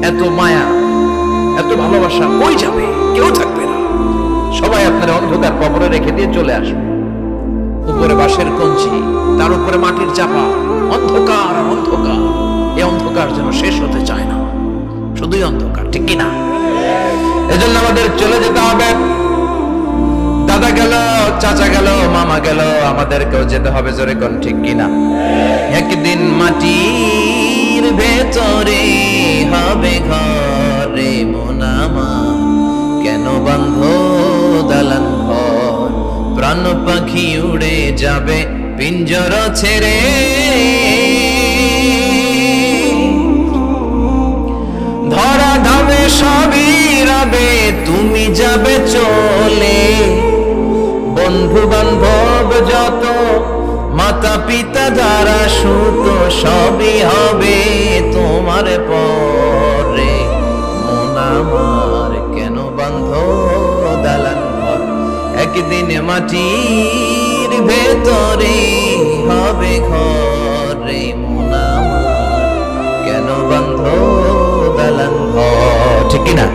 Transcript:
এত মায়া, এত ভালোবাসা কই যাবে? কেউ থাকবে না, সবাই আপনার অন্ধকার কবরে রেখে দিয়ে চলে আসবে। উপরে বাঁশের কঞ্চি, তার উপরে মাটির চাপা, অন্ধকার আর অন্ধকার। এই অন্ধকার যেন শেষ হতে চায় না, শুধুই অন্ধকার, ঠিক কিনা? এজন্য আমাদের চলে যেতে হবে। দাদা গেল, চাচা গেল, মামা গেল, আমাদেরকেও যেতে হবে, জোরে কোন ঠিক কিনা? একদিন মাটির ভেতরে হবে ঘরে মন আমার, কেন বাঁধ দালান ঘর? প্রাণ পাখি উড়ে যাবে পিঞ্জর ছেড়ে, ধরা ধাবে সবই রবে, তুমি যাবে চলে। বন্ধু বান্ধব যত, মাতা পিতা যারা সুত, সবই হবে তোমার পরে। মন আমার কেন বাঁধ দালান ঘর? একদিন মাটির ভেতরে হবে ঘরে মন আমার, কেন বাঁধ দালান ঘর? ঠিক কিনা?